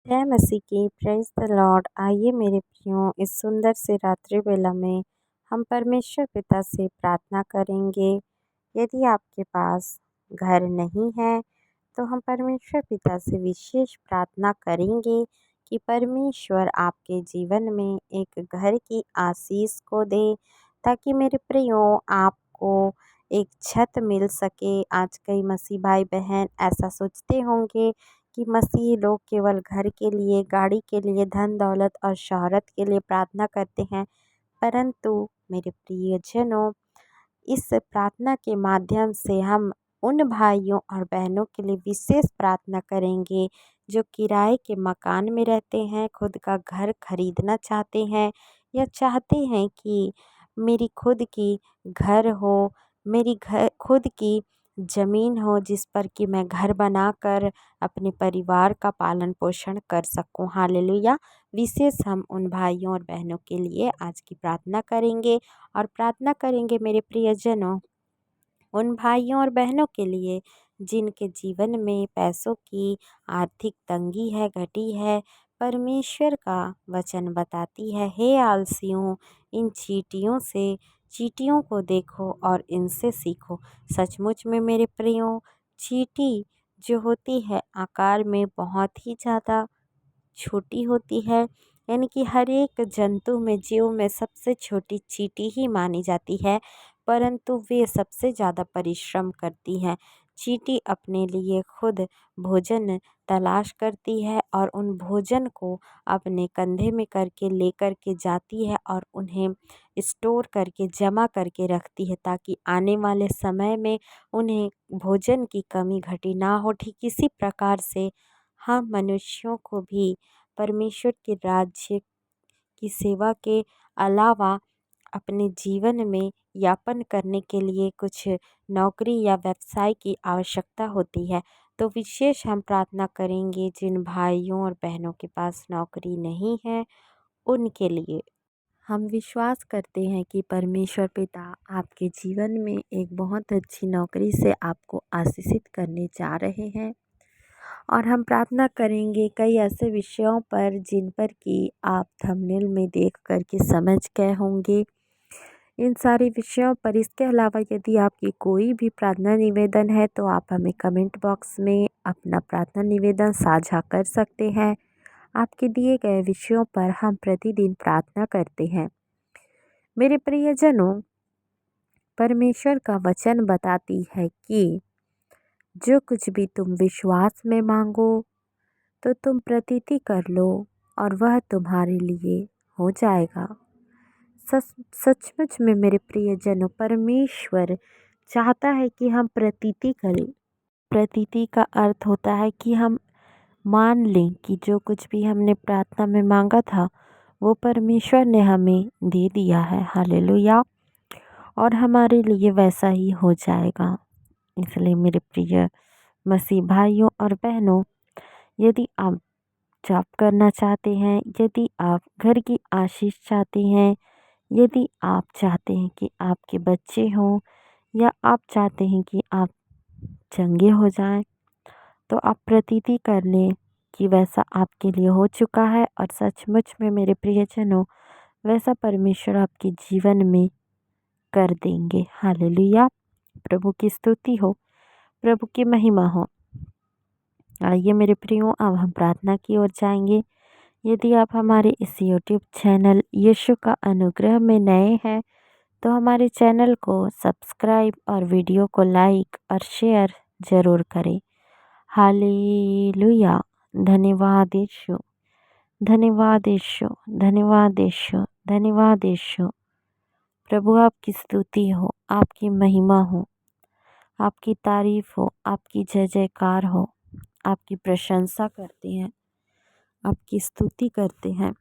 जय मसीह की praise the Lord. आइए मेरे प्रियो, इस सुंदर से रात्रि वेला में हम परमेश्वर पिता से प्रार्थना करेंगे। यदि आपके पास घर नहीं है तो हम परमेश्वर पिता से विशेष प्रार्थना करेंगे कि परमेश्वर आपके जीवन में एक घर की आशीष को दे, ताकि मेरे प्रियो आपको एक छत मिल सके। आज कई मसीह भाई बहन ऐसा सोचते होंगे कि मसीही लोग केवल घर के लिए, गाड़ी के लिए, धन दौलत और शोहरत के लिए प्रार्थना करते हैं, परंतु मेरे प्रियजनों, इस प्रार्थना के माध्यम से हम उन भाइयों और बहनों के लिए विशेष प्रार्थना करेंगे जो किराए के मकान में रहते हैं, खुद का घर खरीदना चाहते हैं या चाहते हैं कि मेरी खुद की घर हो, मेरी घर खुद की ज़मीन हो जिस पर कि मैं घर बनाकर अपने परिवार का पालन पोषण कर सकूं। हालेलुया। विशेष हम उन भाइयों और बहनों के लिए आज की प्रार्थना करेंगे और प्रार्थना करेंगे मेरे प्रियजनों उन भाइयों और बहनों के लिए जिनके जीवन में पैसों की आर्थिक तंगी है, घटी है। परमेश्वर का वचन बताती है, हे आलसियों, इन चींटियों को देखो और इनसे सीखो। सचमुच में मेरे प्रियो, चींटी जो होती है आकार में बहुत ही ज़्यादा छोटी होती है, यानी कि हर एक जंतु में, जीव में सबसे छोटी चींटी ही मानी जाती है, परंतु वे सबसे ज़्यादा परिश्रम करती हैं। चींटी अपने लिए खुद भोजन तलाश करती है और उन भोजन को अपने कंधे में करके लेकर के जाती है और उन्हें स्टोर करके जमा करके रखती है, ताकि आने वाले समय में उन्हें भोजन की कमी घटी ना हो। ठीक इसी प्रकार से हम मनुष्यों को भी परमेश्वर के राज्य की सेवा के अलावा अपने जीवन में यापन करने के लिए कुछ नौकरी या व्यवसाय की आवश्यकता होती है। तो विशेष हम प्रार्थना करेंगे जिन भाइयों और बहनों के पास नौकरी नहीं है उनके लिए। हम विश्वास करते हैं कि परमेश्वर पिता आपके जीवन में एक बहुत अच्छी नौकरी से आपको आशीषित करने जा रहे हैं। और हम प्रार्थना करेंगे कई ऐसे विषयों पर जिन पर कि आप थंबनेल में देख कर के समझ गए होंगे। इन सारे विषयों पर इसके अलावा यदि आपकी कोई भी प्रार्थना निवेदन है तो आप हमें कमेंट बॉक्स में अपना प्रार्थना निवेदन साझा कर सकते हैं। आपके दिए गए विषयों पर हम प्रतिदिन प्रार्थना करते हैं। मेरे प्रियजनों, परमेश्वर का वचन बताती है कि जो कुछ भी तुम विश्वास में मांगो तो तुम प्रतीति कर लो और वह तुम्हारे लिए हो जाएगा। सचमुच में मेरे प्रियजनों, परमेश्वर चाहता है कि हम प्रतीति करें। प्रतीति का अर्थ होता है कि हम मान लें कि जो कुछ भी हमने प्रार्थना में मांगा था वो परमेश्वर ने हमें दे दिया है। हालेलुया। और हमारे लिए वैसा ही हो जाएगा। इसलिए मेरे प्रिय मसीह भाइयों और बहनों, यदि आप जॉब करना चाहते हैं, यदि आप घर की आशीष चाहते हैं, यदि आप चाहते हैं कि आपके बच्चे हों, या आप चाहते हैं कि आप चंगे हो जाएं, तो आप प्रतीति कर लें कि वैसा आपके लिए हो चुका है। और सचमुच में मेरे प्रियजनों, वैसा परमेश्वर आपके जीवन में कर देंगे। हालेलुया। प्रभु की स्तुति हो, प्रभु की महिमा हो। आइए मेरे प्रियो, अब हम प्रार्थना की ओर जाएंगे। यदि आप हमारे इस YouTube चैनल यीशु का अनुग्रह में नए हैं तो हमारे चैनल को सब्सक्राइब और वीडियो को लाइक और शेयर ज़रूर करें। हालेलुया। धन्यवाद यीशु, धन्यवाद यीशु, धन्यवाद यीशु, धन्यवाद यीशु। प्रभु आपकी स्तुति हो, आपकी महिमा हो, आपकी तारीफ हो, आपकी जय जयकार हो। आपकी प्रशंसा करते हैं, आपकी स्तुति करते हैं,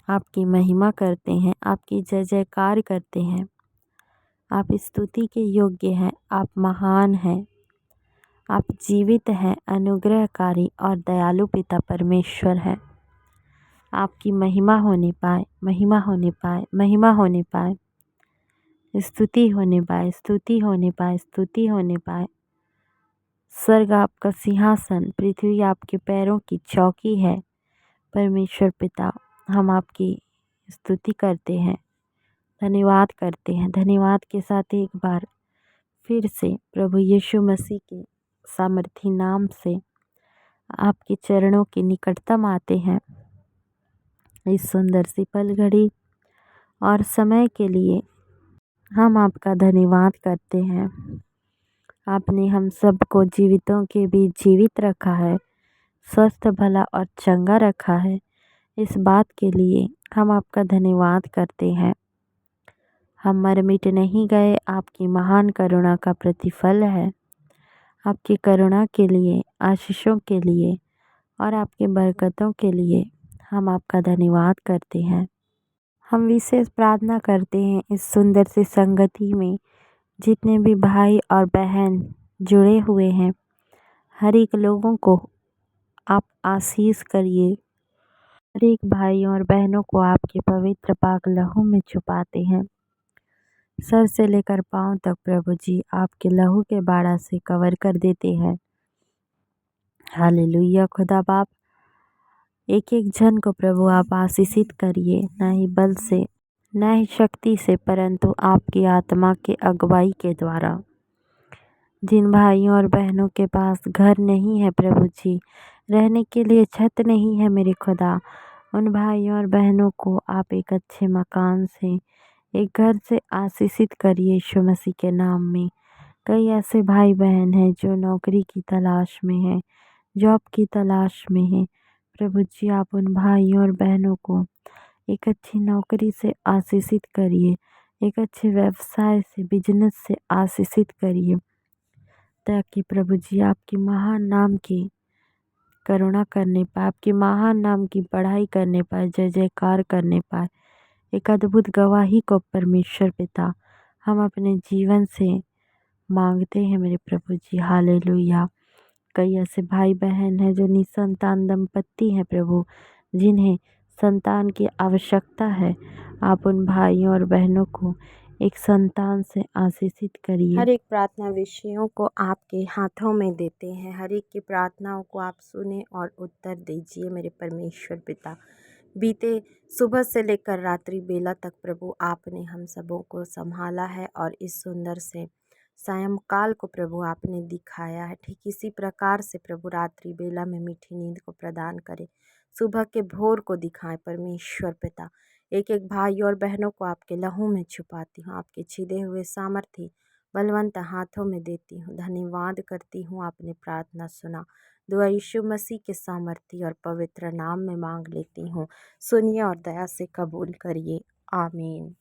आपकी महिमा करते हैं, आपकी जय जयकार करते हैं। आप स्तुति के योग्य हैं, आप महान हैं, आप जीवित हैं, अनुग्रहकारी और दयालु पिता परमेश्वर हैं। आपकी महिमा होने पाए, महिमा होने पाए, महिमा होने पाए, स्तुति होने पाए, स्तुति होने पाए, स्तुति होने पाए। स्वर्ग आपका सिंहासन, पृथ्वी आपके पैरों की चौकी है। परमेश्वर पिता, हम आपकी स्तुति करते हैं, धन्यवाद करते हैं। धन्यवाद के साथ एक बार फिर से प्रभु यीशु मसीह के सामर्थी नाम से आपके चरणों के निकटतम आते हैं। इस सुंदर सी पल घड़ी और समय के लिए हम आपका धन्यवाद करते हैं। आपने हम सबको जीवितों के बीच जीवित रखा है, स्वस्थ भला और चंगा रखा है। इस बात के लिए हम आपका धन्यवाद करते हैं। हम मर मिट नहीं गए, आपकी महान करुणा का प्रतिफल है। आपकी करुणा के लिए, आशीषों के लिए और आपके बरकतों के लिए हम आपका धन्यवाद करते हैं। हम विशेष प्रार्थना करते हैं इस सुंदर सी संगति में जितने भी भाई और बहन जुड़े हुए हैं, हर एक लोगों को आप आशीष करिए। हर एक भाई और बहनों को आपके पवित्र पाक लहू में छुपाते हैं। सर से लेकर पांव तक प्रभु जी आपके लहू के बाड़ा से कवर कर देते हैं। हालेलुया। खुदा बाप, एक एक जन को प्रभु आप आशीषित करिए, न ही बल से न ही शक्ति से, परंतु आपकी आत्मा के अगुवाई के द्वारा। जिन भाइयों और बहनों के पास घर नहीं है प्रभु जी, रहने के लिए छत नहीं है मेरे खुदा, उन भाइयों और बहनों को आप एक अच्छे मकान से, एक घर से आशीषित करिए यीशु मसीह के नाम में। कई ऐसे भाई बहन हैं जो नौकरी की तलाश में हैं, जॉब की तलाश में हैं। प्रभु जी आप उन भाइयों और बहनों को एक अच्छी नौकरी से आशीषित करिए, एक अच्छे व्यवसाय से, बिजनेस से आशीषित करिए, ताकि प्रभु जी आपकी महान नाम की करुणा करने पाए, आपके महान नाम की पढ़ाई करने पाए, जय जयकार करने पाए। एक अद्भुत गवाही को परमेश्वर पिता हम अपने जीवन से मांगते हैं मेरे प्रभु जी। हालेलुया। कई ऐसे भाई बहन हैं जो निसंतान दंपत्ति हैं प्रभु, जिन्हें संतान की आवश्यकता है। आप उन भाइयों और बहनों को एक संतान से आशीषित करिए। हर एक प्रार्थना विषयों को आपके हाथों में देते हैं। हर एक की प्रार्थनाओं को आप सुने और उत्तर दीजिए मेरे परमेश्वर पिता। बीते सुबह से लेकर रात्रि बेला तक प्रभु आपने हम सबों को संभाला है और इस सुंदर से सायंकाल को प्रभु आपने दिखाया है। ठीक इसी प्रकार से प्रभु रात्रि बेला में मीठी नींद को प्रदान करे, सुबह के भोर को दिखाए परमेश्वर पिता। एक एक भाई और बहनों को आपके लहू में छुपाती हूँ, आपके छिदे हुए सामर्थी बलवंत हाथों में देती हूँ। धन्यवाद करती हूँ, आपने प्रार्थना सुना। दुआ यीशु मसीह के सामर्थी और पवित्र नाम में मांग लेती हूँ। सुनिए और दया से कबूल करिए। आमीन।